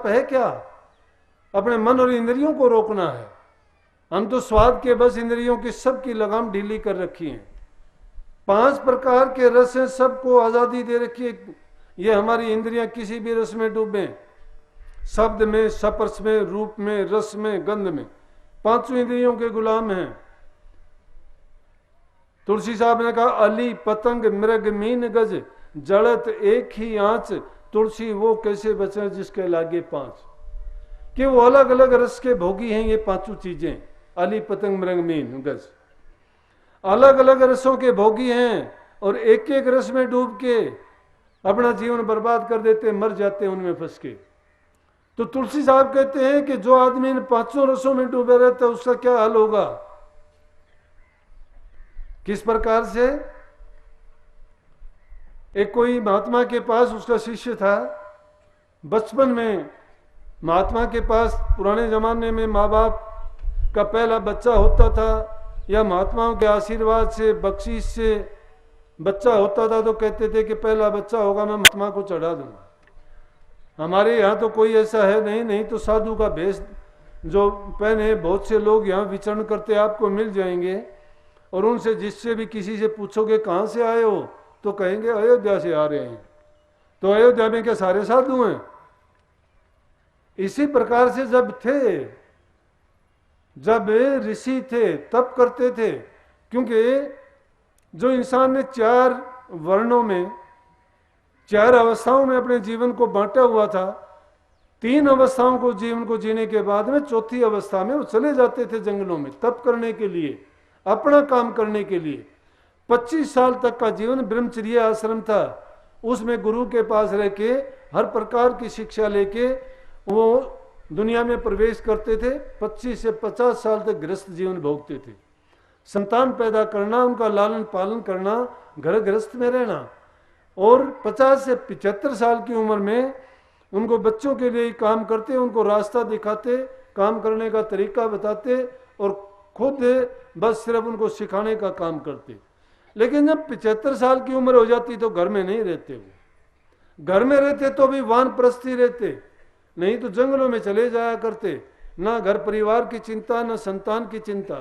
तप है क्या? अपने मन और इंद्रियों को रोकना है। हम तो स्वाद के बस इंद्रियों की सबकी लगाम ढीली कर रखी है। 5 प्रकार के रस हैं, सबको आजादी दे रखी है। ये हमारी इंद्रियां किसी भी रस में डूबे, शब्द में, स्पर्श में, रूप में, रस में, गंध में, 5 इंद्रियों के गुलाम हैं। तुलसी साहब ने कहा अली पतंग मृग मीन गज जड़त एक ही आंच, तुलसी वो कैसे बचे जिसके लागे 5। कि वो अलग अलग रस के भोगी हैं। ये 5 चीजें, अली पतंग मृग मीन गज, अलग अलग रसों के भोगी हैं और एक एक रस में डूब के अपना जीवन बर्बाद कर देते, मर जाते हैं उनमें फंस के। तो तुलसी साहब कहते हैं कि जो आदमी इन 5 रसों में डूबे रहता है उसका क्या हाल होगा? किस प्रकार से? एक कोई महात्मा के पास उसका शिष्य था। बचपन में महात्मा के पास पुराने जमाने में माँ बाप का पहला बच्चा होता था या महात्माओं के आशीर्वाद से, बख्शीश से बच्चा होता था तो कहते थे कि पहला बच्चा होगा मैं महात्मा को चढ़ा दूंगा। हमारे यहाँ तो कोई ऐसा है नहीं तो साधु का भेष जो पहने बहुत से लोग यहाँ विचरण करते आपको मिल जाएंगे, और उनसे जिससे भी किसी से पूछोगे कहाँ से आए हो तो कहेंगे अयोध्या से आ रहे हैं। तो अयोध्या में क्या सारे साधु हैं? इसी प्रकार से जब ऋषि थे तप करते थे, क्योंकि जो इंसान ने 4 वर्णों में, 4 अवस्थाओं में अपने जीवन को बांटा हुआ था, 3 अवस्थाओं को जीवन को जीने के बाद में चौथी अवस्था में वो चले जाते थे जंगलों में तप करने के लिए, अपना काम करने के लिए। 25 साल तक का जीवन ब्रह्मचर्य आश्रम था। उसमें गुरु के पास रह के हर प्रकार की शिक्षा लेके वो दुनिया में प्रवेश करते थे। 25 से 50 साल तक गृहस्थ जीवन भोगते थे। संतान पैदा करना, उनका लालन पालन करना, घर गृहस्थ में रहना, और 50 से 75 साल की उम्र में उनको बच्चों के लिए काम करते, उनको रास्ता दिखाते, काम करने का तरीका बताते और खुद बस सिर्फ उनको सिखाने का काम करते। लेकिन जब 75 साल की उम्र हो जाती तो घर में नहीं रहते। वो घर में रहते तो भी वानप्रस्थी रहते, नहीं तो जंगलों में चले जाया करते। ना घर परिवार की चिंता, ना संतान की चिंता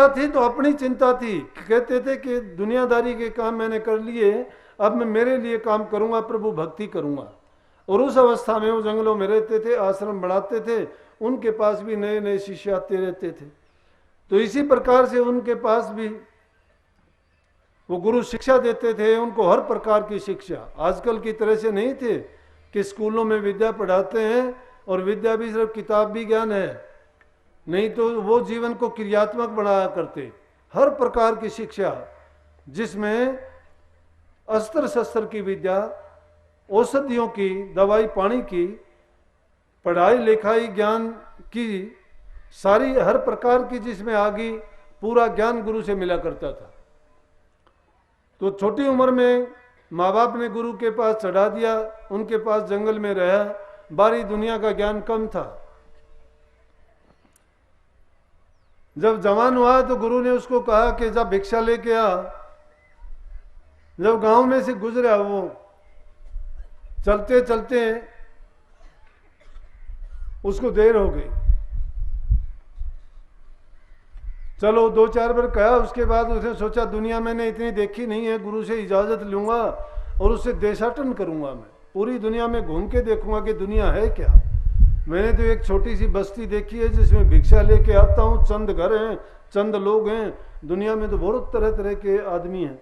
थी तो अपनी चिंता थी। कहते थे कि दुनियादारी के काम मैंने कर लिए, अब मैं मेरे लिए काम करूंगा, प्रभु भक्ति करूंगा। और उस अवस्था में वो जंगलों में रहते थे, आश्रम बढ़ाते थे, उनके पास भी नए नए शिष्य आते रहते थे। तो इसी प्रकार से उनके पास भी वो गुरु शिक्षा देते थे, उनको हर प्रकार की शिक्षा। आजकल की तरह से नहीं थे कि स्कूलों में विद्या पढ़ाते हैं और विद्या भी सिर्फ किताब भी ज्ञान है, नहीं तो वो जीवन को क्रियात्मक बनाया करते। हर प्रकार की शिक्षा जिसमें अस्त्र शस्त्र की विद्या, औषधियों की, दवाई पानी की, पढ़ाई लिखाई ज्ञान की, सारी हर प्रकार की जिसमें आगे पूरा ज्ञान गुरु से मिला करता था। तो छोटी उम्र में माँ बाप ने गुरु के पास चढ़ा दिया, उनके पास जंगल में रहा, बाहरी दुनिया का ज्ञान कम था। जब जवान हुआ तो गुरु ने उसको कहा कि जब भिक्षा लेके आ। जब गांव में से गुजरा, वो चलते चलते उसको देर हो गई। चलो 2-4 बार कहा, उसके बाद उसने सोचा दुनिया मैंने इतनी देखी नहीं है, गुरु से इजाजत लूंगा और उससे देशाटन करूंगा। मैं पूरी दुनिया में घूम के देखूंगा कि दुनिया है क्या। मैंने तो एक छोटी सी बस्ती देखी है जिसमें भिक्षा लेके आता हूँ, चंद घर हैं, चंद लोग हैं, दुनिया में तो बहुत तरह तरह के आदमी हैं।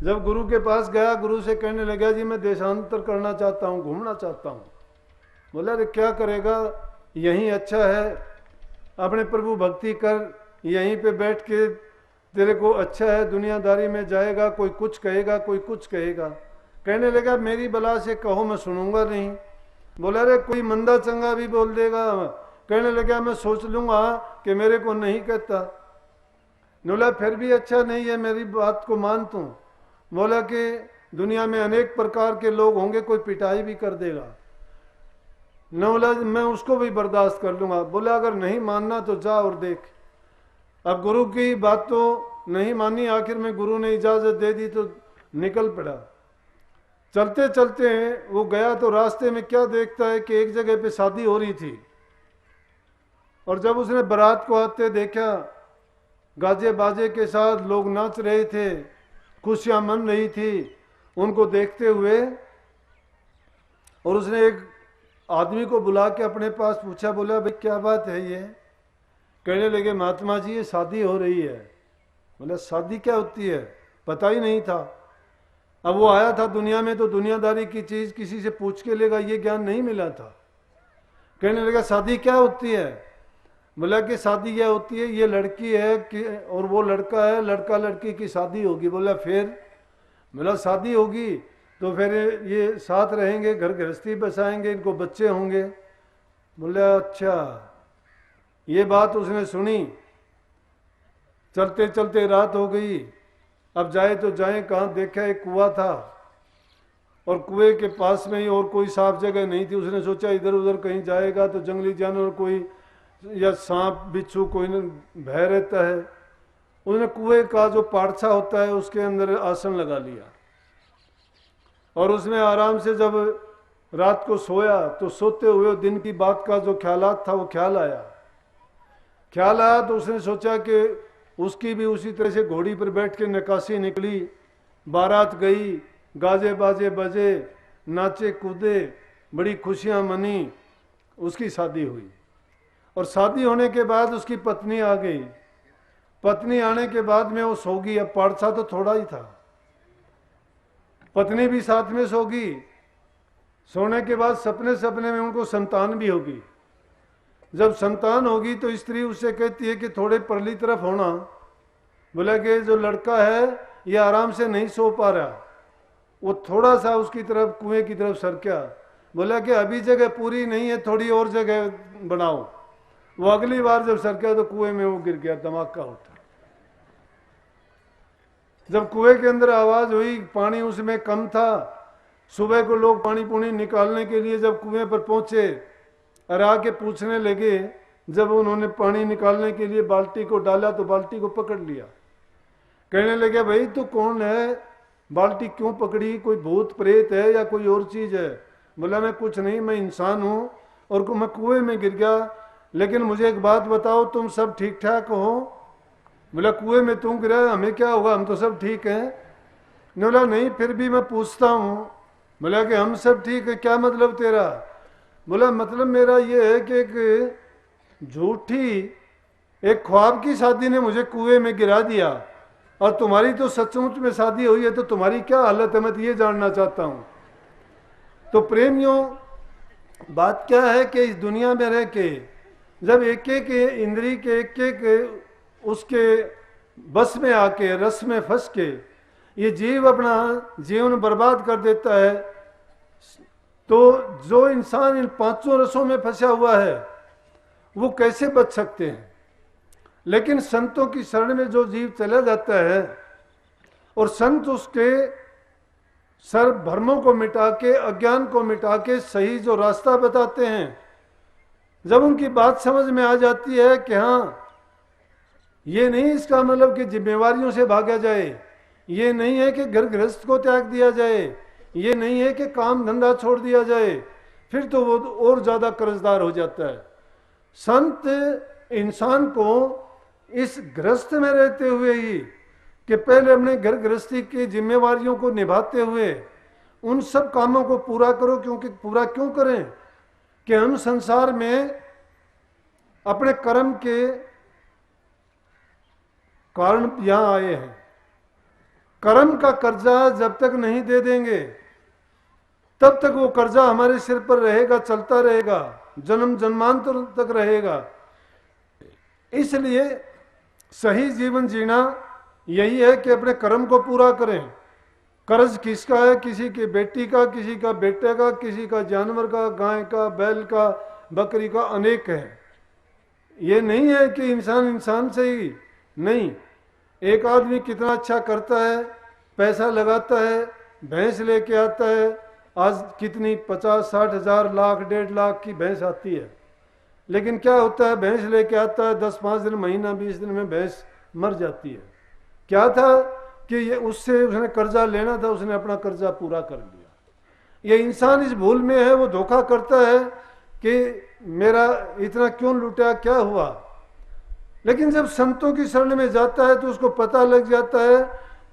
जब गुरु के पास गया, गुरु से कहने लगा जी मैं देशांतर करना चाहता हूँ, घूमना चाहता हूँ। बोला अरे क्या करेगा, यहीं अच्छा है, अपने प्रभु भक्ति कर, यहीं पे बैठ के तेरे को अच्छा है, दुनियादारी में जाएगा कोई कुछ कहेगा, कोई कुछ कहेगा। कहने लगा मेरी बला से कहो, मैं सुनूंगा नहीं। बोला अरे कोई मंदा चंगा भी बोल देगा। कहने लगा मैं सोच लूंगा कि मेरे को नहीं कहता। बोला फिर भी अच्छा नहीं है, मेरी बात को मान तू। बोला कि दुनिया में अनेक प्रकार के लोग होंगे, कोई पिटाई भी कर देगा। न बोला मैं उसको भी बर्दाश्त कर लूंगा। बोला अगर नहीं मानना तो जा और देख। अब गुरु की बात तो नहीं मानी, आखिर में गुरु ने इजाजत दे दी तो निकल पड़ा। चलते चलते वो गया तो रास्ते में क्या देखता है कि एक जगह पे शादी हो रही थी, और जब उसने बारात को आते देखा, गाजे बाजे के साथ लोग नाच रहे थे, खुशियां मन रही थी उनको देखते हुए, और उसने एक आदमी को बुला के अपने पास पूछा, बोला भाई क्या बात है ये? कहने लगे महात्मा जी ये शादी हो रही है। बोला शादी क्या होती है? पता ही नहीं था। अब वो आया था दुनिया में तो दुनियादारी की चीज किसी से पूछ के लेगा, ये ज्ञान नहीं मिला था। कहने लगा शादी क्या होती है? बोला कि शादी क्या होती है, ये लड़की है कि और वो लड़का है, लड़का लड़की की शादी होगी। बोला फिर? बोला शादी होगी तो फिर ये साथ रहेंगे, घर गृहस्थी बसाएंगे, इनको बच्चे होंगे। बोला अच्छा। ये बात उसने सुनी। चलते चलते रात हो गई, अब जाए तो जाए कहाँ, देखा एक कुआं था और कुएं के पास में ही और कोई साफ जगह नहीं थी। उसने सोचा इधर उधर कहीं जाएगा तो जंगली जानवर कोई या सांप बिच्छू कोई न भय रहता है। उसने कुएं का जो पारछा होता है उसके अंदर आसन लगा लिया, और उसमें आराम से जब रात को सोया तो सोते हुए दिन की बात का जो ख्यालात था वो ख्याल आया तो उसने सोचा कि उसकी भी उसी तरह से घोड़ी पर बैठ के नक्काशी निकली, बारात गई, गाजे बाजे बजे, नाचे कूदे, बड़ी खुशियां मनी, उसकी शादी हुई। और शादी होने के बाद उसकी पत्नी आ गई। पत्नी आने के बाद में वो सो गई। अब पारछा तो थोड़ा ही था, पत्नी भी साथ में सो गई। सोने के बाद सपने में उनको संतान भी होगी। जब संतान होगी तो स्त्री उससे कहती है कि थोड़े परली तरफ होना। बोला कि जो लड़का है ये आराम से नहीं सो पा रहा, वो थोड़ा सा उसकी तरफ कुएं की तरफ सरका। बोला कि अभी जगह पूरी नहीं है, थोड़ी और जगह बनाओ। वो अगली बार जब सरका तो कुएं में वो गिर गया, धमाका उठा। जब कुएं के अंदर आवाज हुई, पानी उसमें कम था। सुबह को लोग पानी पुनी निकालने के लिए जब कुएं पर पहुंचे और आके पूछने लगे, जब उन्होंने पानी निकालने के लिए बाल्टी को डाला तो बाल्टी को पकड़ लिया। कहने लगे भाई तू कौन है, बाल्टी क्यों पकड़ी, कोई भूत प्रेत है या कोई और चीज है? बोला मैं कुछ नहीं, मैं इंसान हूं और मैं कुएं में गिर गया, लेकिन मुझे एक बात बताओ, तुम सब ठीक ठाक हो? बोला कुएं में तुम गिरा, हमें क्या होगा, हम तो सब ठीक हैं। बोला नहीं फिर भी मैं पूछता हूं। बोला कि हम सब ठीक है, क्या मतलब तेरा? बोला मतलब मेरा ये है कि एक झूठी एक ख्वाब की शादी ने मुझे कुएं में गिरा दिया, और तुम्हारी तो सचमुच में शादी हुई है, तो तुम्हारी क्या हालत है मैं तो ये जानना चाहता हूं। तो प्रेमियों बात क्या है कि इस दुनिया में रह के जब एक एक इंद्री के एक एक उसके बस में आके रस में फंस के ये जीव अपना जीवन बर्बाद कर देता है, तो जो इंसान इन पांचों रसों में फंसा हुआ है वो कैसे बच सकते हैं? लेकिन संतों की शरण में जो जीव चला जाता है और संत उसके सर्व भ्रमों को मिटा के, अज्ञान को मिटा के सही जो रास्ता बताते हैं, जब उनकी बात समझ में आ जाती है कि हाँ ये नहीं इसका मतलब कि जिम्मेवारियों से भागा जाए, ये नहीं है कि घर गृहस्थ को त्याग दिया जाए, ये नहीं है कि काम धंधा छोड़ दिया जाए, फिर तो वो और ज्यादा कर्जदार हो जाता है। संत इंसान को इस गृहस्थ में रहते हुए ही कि पहले अपने घर गृहस्थी की जिम्मेवारियों को निभाते हुए उन सब कामों को पूरा करो। क्योंकि पूरा क्यों करें कि हम संसार में अपने कर्म के कारण यहां आए हैं। कर्म का कर्जा जब तक नहीं दे देंगे तब तक वो कर्जा हमारे सिर पर रहेगा, चलता रहेगा, जन्म जन्मांतर तक रहेगा। इसलिए सही जीवन जीना यही है कि अपने कर्म को पूरा करें। कर्ज किसका है? किसी की बेटी का, किसी का बेटे का, किसी का जानवर का, गाय का, बैल का, बकरी का, अनेक है। ये नहीं है कि इंसान इंसान से ही नहीं। एक आदमी कितना अच्छा करता है, पैसा लगाता है, भैंस लेके आता है, आज कितनी 50-60 हजार, लाख, 1.5 लाख की भैंस आती है, लेकिन क्या होता है भैंस लेके आता है 10-5 दिन, महीना, 20 दिन में भैंस मर जाती है। क्या था कि ये उससे उसने कर्जा लेना था, उसने अपना कर्जा पूरा कर लिया। ये इंसान इस भूल में है, वो धोखा करता है कि मेरा इतना क्यों लूटा, क्या हुआ। लेकिन जब संतों की शरण में जाता है तो उसको पता लग जाता है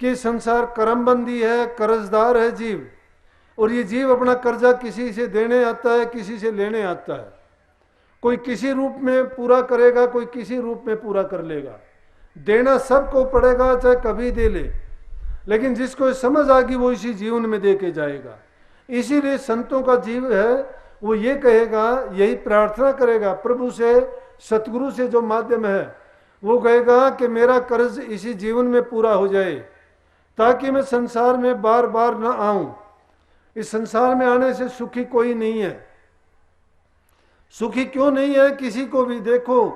कि संसार कर्मबंदी है, कर्जदार है जीव, और ये जीव अपना कर्जा किसी से देने आता है, किसी से लेने आता है। कोई किसी रूप में पूरा करेगा, कोई किसी रूप में पूरा कर लेगा। देना सबको पड़ेगा, चाहे कभी दे ले, लेकिन जिसको समझ आ गई वो इसी जीवन में दे के जाएगा। इसीलिए संतों का जीव है वो ये कहेगा, यही प्रार्थना करेगा प्रभु से, सतगुरु से जो माध्यम है, वो कहेगा कि मेरा कर्ज इसी जीवन में पूरा हो जाए, ताकि मैं संसार में बार बार न आऊं। इस संसार में आने से सुखी कोई नहीं है। सुखी क्यों नहीं है? किसी को भी देखो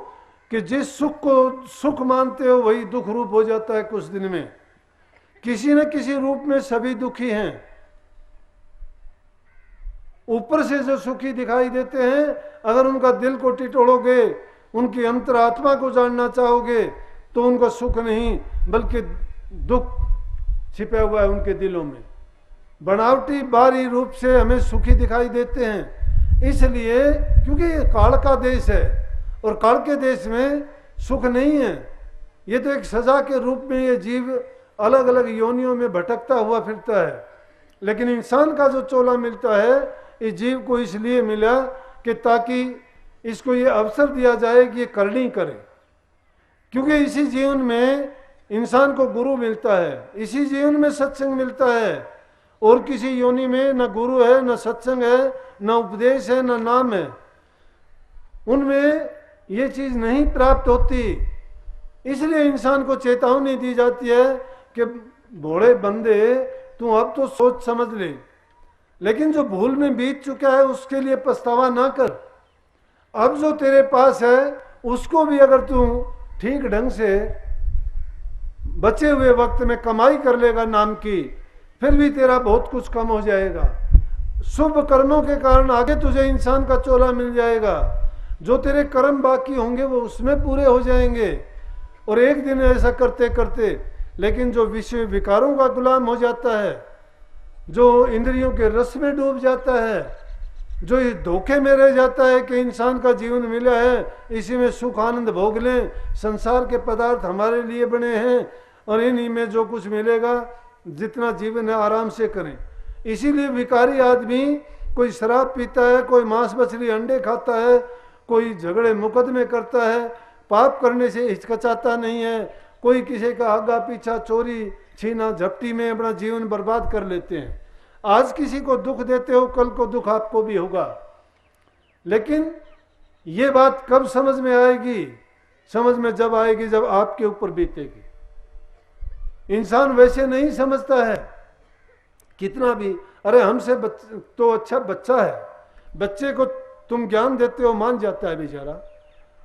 कि जिस सुख को सुख मानते हो वही दुख रूप हो जाता है कुछ दिन में। किसी न किसी रूप में सभी दुखी हैं। ऊपर से जो सुखी दिखाई देते हैं, अगर उनका दिल को टिटोड़ोगे, उनकी अंतरात्मा को जानना चाहोगे, तो उनका सुख नहीं बल्कि दुख छिपा हुआ है उनके दिलों में। बनावटी बाहरी रूप से हमें सुखी दिखाई देते हैं, इसलिए क्योंकि ये काल का देश है, और काल के देश में सुख नहीं है। ये तो एक सजा के रूप में ये जीव अलग अलग योनियों में भटकता हुआ फिरता है। लेकिन इंसान का जो चोला मिलता है, इस जीव को इसलिए मिला कि ताकि इसको ये अवसर दिया जाए कि ये करनी करे। क्योंकि इसी जीवन में इंसान को गुरु मिलता है, इसी जीवन में सत्संग मिलता है, और किसी योनि में न गुरु है, न सत्संग है, न उपदेश है, न नाम है। उनमें ये चीज नहीं प्राप्त होती। इसलिए इंसान को चेतावनी दी जाती है कि भोले बंदे तू अब तो सोच समझ ले, लेकिन जो भूल में बीत चुका है उसके लिए पछतावा ना कर। अब जो तेरे पास है उसको भी अगर तू ठीक ढंग से बचे हुए वक्त में कमाई कर लेगा नाम की, फिर भी तेरा बहुत कुछ कम हो जाएगा। शुभ कर्मों के कारण आगे तुझे इंसान का चोला मिल जाएगा। जो तेरे कर्म बाकी होंगे वो उसमें पूरे हो जाएंगे। और एक दिन ऐसा करते करते, लेकिन जो विषय विकारों का गुलाम हो जाता है, जो इंद्रियों के रस में डूब जाता है, जो इस धोखे में रह जाता है कि इंसान का जीवन मिला है, इसी में सुख आनंद भोग लें, संसार के पदार्थ हमारे लिए बने हैं और इन्हीं में जो कुछ मिलेगा, जितना जीवन है आराम से करें। इसीलिए विकारी आदमी कोई शराब पीता है, कोई मांस मछली अंडे खाता है, कोई झगड़े मुकदमे करता है, पाप करने से हिचकचाता नहीं है, कोई किसी का आगा पीछा चोरी छीना झपटी में अपना जीवन बर्बाद कर लेते हैं। आज किसी को दुख देते हो, कल को दुख आपको भी होगा। लेकिन ये बात कब समझ में आएगी? समझ में जब आएगी जब आपके ऊपर बीतेगी। इंसान वैसे नहीं समझता है कितना भी, अरे हमसे तो अच्छा बच्चा है, बच्चे को तुम ज्ञान देते हो मान जाता है बेचारा।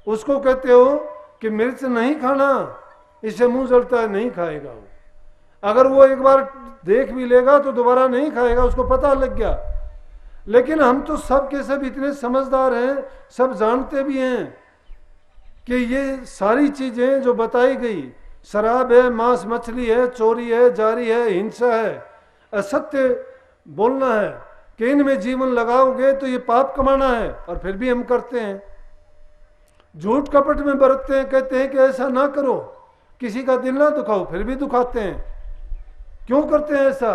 उसको कहते हो कि मिर्च नहीं खाना, इससे मुंह जलता है, नहीं खाएगा वो। अगर वो एक बार देख भी लेगा तो दोबारा नहीं खाएगा, उसको पता लग गया। लेकिन हम तो सब के सब इतने समझदार हैं, सब जानते भी हैं कि ये सारी चीजें जो बताई गई, शराब है, मांस मछली है, चोरी है, जारी है, हिंसा है, असत्य बोलना है, कि इनमें जीवन लगाओगे तो ये पाप कमाना है, और फिर भी हम करते हैं। झूठ कपट में बरतते हैं, कहते हैं कि ऐसा ना करो, किसी का दिल ना दुखाओ, फिर भी दुखाते हैं। क्यों करते हैं ऐसा?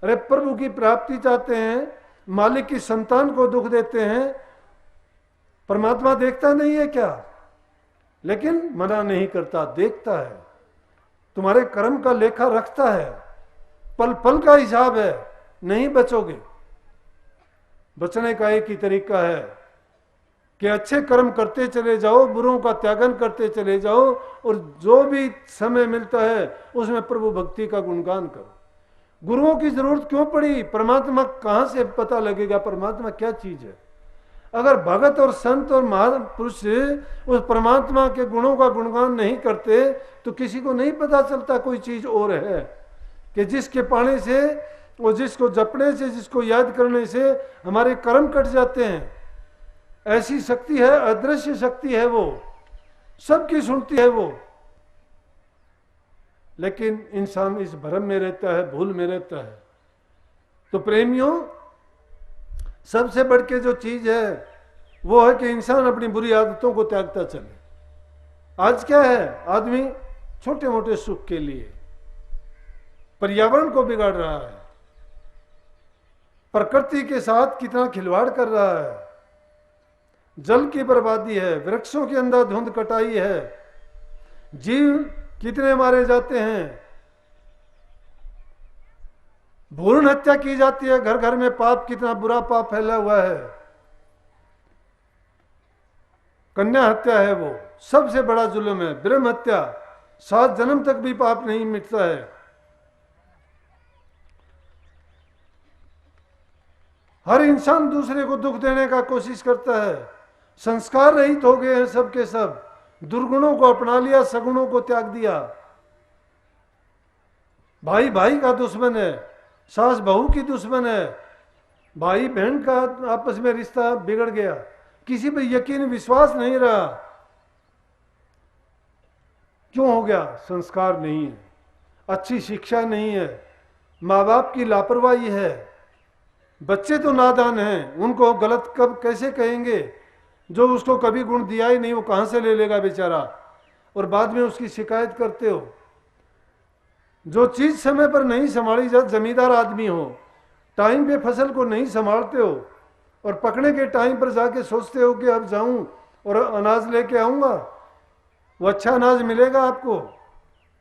अरे प्रभु की प्राप्ति चाहते हैं, मालिक की संतान को दुख देते हैं। परमात्मा देखता नहीं है क्या? लेकिन मना नहीं करता, देखता है, तुम्हारे कर्म का लेखा रखता है, पल पल का हिसाब है, नहीं बचोगे। बचने का एक ही तरीका है कि अच्छे कर्म करते चले जाओ, बुरों का त्यागन करते चले जाओ, और जो भी समय मिलता है उसमें प्रभु भक्ति का गुणगान करो। गुरुओं की जरूरत क्यों पड़ी? परमात्मा कहां से पता लगेगा परमात्मा क्या चीज है? अगर भगत और संत और महापुरुष उस परमात्मा के गुणों का गुणगान नहीं करते तो किसी को नहीं पता चलता कोई चीज और है, कि जिसके पाने से और जिसको जपने से, जिसको याद करने से हमारे कर्म कट जाते हैं। ऐसी शक्ति है, अदृश्य शक्ति है, वो सबकी सुनती है वो। लेकिन इंसान इस भ्रम में रहता है, भूल में रहता है। तो प्रेमियों, सबसे बढ़ के जो चीज है वो है कि इंसान अपनी बुरी आदतों को त्यागता चले। आज क्या है, आदमी छोटे मोटे सुख के लिए पर्यावरण को बिगाड़ रहा है, प्रकृति के साथ कितना खिलवाड़ कर रहा है, जल की बर्बादी है, वृक्षों के अंदर धुंध कटाई है, जीव कितने मारे जाते हैं, भ्रूण हत्या की जाती है, घर घर में पाप, कितना बुरा पाप फैला हुआ है, कन्या हत्या है वो सबसे बड़ा जुल्म है, ब्रह्म हत्या 7 जन्म तक भी पाप नहीं मिटता है। हर इंसान दूसरे को दुख देने का कोशिश करता है, संस्कार रहित हो गए हैं सबके सब, दुर्गुणों को अपना लिया, सगुणों को त्याग दिया। भाई भाई का दुश्मन है, सास बहू की दुश्मन है, भाई बहन का आपस में रिश्ता बिगड़ गया, किसी पे यकीन विश्वास नहीं रहा। क्यों हो गया? संस्कार नहीं है, अच्छी शिक्षा नहीं है, माँ बाप की लापरवाही है। बच्चे तो नादान हैं, उनको गलत कब कैसे कहेंगे? जो उसको कभी गुण दिया ही नहीं वो कहां से ले लेगा बेचारा, और बाद में उसकी शिकायत करते हो। जो चीज समय पर नहीं संभाली जाती, जमींदार आदमी हो, टाइम पे फसल को नहीं संभालते हो और पकने के टाइम पर जाके सोचते हो कि अब जाऊं और अनाज लेके आऊंगा, वो अच्छा अनाज मिलेगा आपको?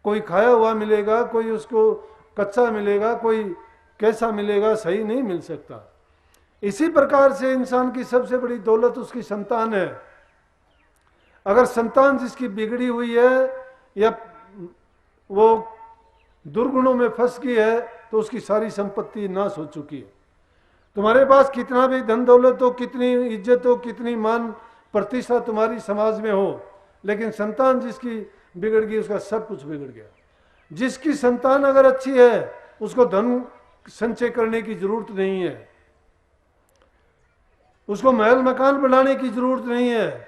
कोई खाया हुआ मिलेगा, कोई उसको कच्चा मिलेगा, कोई कैसा मिलेगा? सही नहीं मिल सकता। इसी प्रकार से इंसान की सबसे बड़ी दौलत उसकी संतान है। अगर संतान जिसकी बिगड़ी हुई है या वो दुर्गुणों में फंस गई है तो उसकी सारी संपत्ति नाश हो चुकी है। तुम्हारे पास कितना भी धन दौलत हो, कितनी इज्जत हो, कितनी मान प्रतिष्ठा तुम्हारी समाज में हो, लेकिन संतान जिसकी बिगड़ गई उसका सब कुछ बिगड़ गया। जिसकी संतान अगर अच्छी है उसको धन संचय करने की जरूरत नहीं है, उसको महल मकान बनाने की जरूरत नहीं है।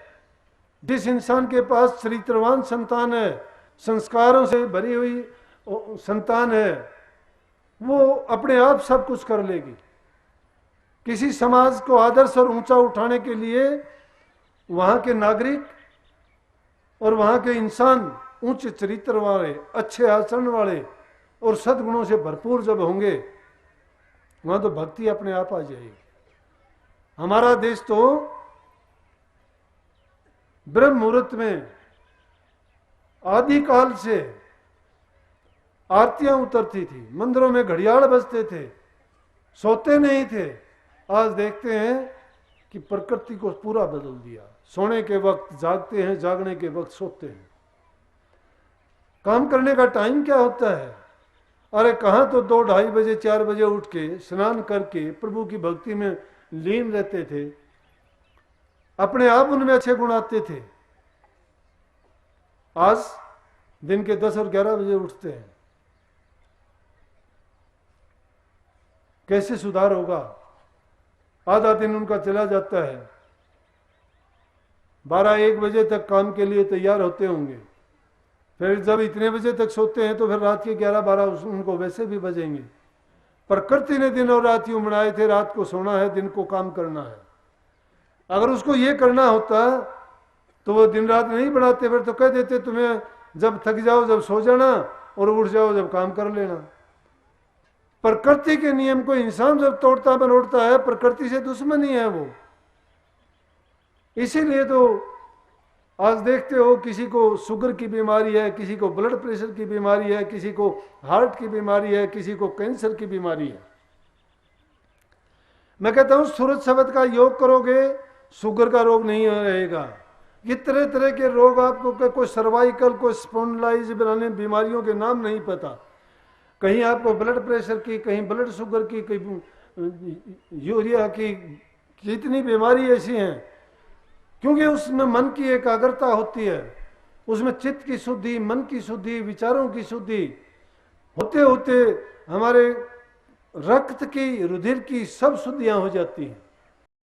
जिस इंसान के पास चरित्रवान संतान है, संस्कारों से भरी हुई संतान है, वो अपने आप सब कुछ कर लेगी। किसी समाज को आदर्श और ऊंचा उठाने के लिए वहां के नागरिक और वहां के इंसान उच्च चरित्र वाले, अच्छे आचरण वाले और सद्गुणों से भरपूर जब होंगे, वहां तो भक्ति अपने आप आ जाएगी। हमारा देश तो ब्रह्म मुहूर्त में आदिकाल से आरतियां उतरती थी, मंदिरों में घड़ियाल बजते थे, सोते नहीं थे। आज देखते हैं कि प्रकृति को पूरा बदल दिया। सोने के वक्त जागते हैं, जागने के वक्त सोते हैं। काम करने का टाइम क्या होता है? अरे कहाँ तो 2, 2:30 बजे 4 बजे उठ के स्नान करके प्रभु की भक्ति में लीन रहते थे, अपने आप उनमें अच्छे गुण आते थे। आज दिन के 10 और 11 बजे उठते हैं। कैसे सुधार होगा? आधा दिन उनका चला जाता है, 12-1 बजे तक काम के लिए तैयार होते होंगे, फिर जब इतने बजे तक सोते हैं तो फिर रात के 11-12 उनको वैसे भी बजेंगे। प्रकृति ने दिन और रात यूं बनाए थे, रात को सोना है, दिन को काम करना है। अगर उसको ये करना होता तो वो दिन रात नहीं बनाते, फिर तो कह देते तुम्हें जब थक जाओ जब सो जाना और उठ जाओ जब काम कर लेना। प्रकृति के नियम को इंसान जब तोड़ता मरोड़ता है, प्रकृति से दुश्मनी है वो। इसीलिए तो आज देखते हो किसी को शुगर की बीमारी है, किसी को ब्लड प्रेशर की बीमारी है, किसी को हार्ट की बीमारी है, किसी को कैंसर की बीमारी है। मैं कहता हूं सूरज शब्द का योग करोगे शुगर का रोग नहीं रहेगा। ये तरह तरह के रोग आपको, कोई सर्वाइकल, कोई स्पॉन्डिलाइटिस बनाने बीमारियों के नाम नहीं पता। कहीं आपको ब्लड प्रेशर की, कहीं ब्लड शुगर की, कहीं यूरिया की, कितनी बीमारी ऐसी हैं, क्योंकि उसमें मन की एकाग्रता होती है, उसमें चित्त की शुद्धि, मन की शुद्धि, विचारों की शुद्धि होते होते हमारे रक्त की, रुधिर की सब शुद्धियां हो जाती हैं।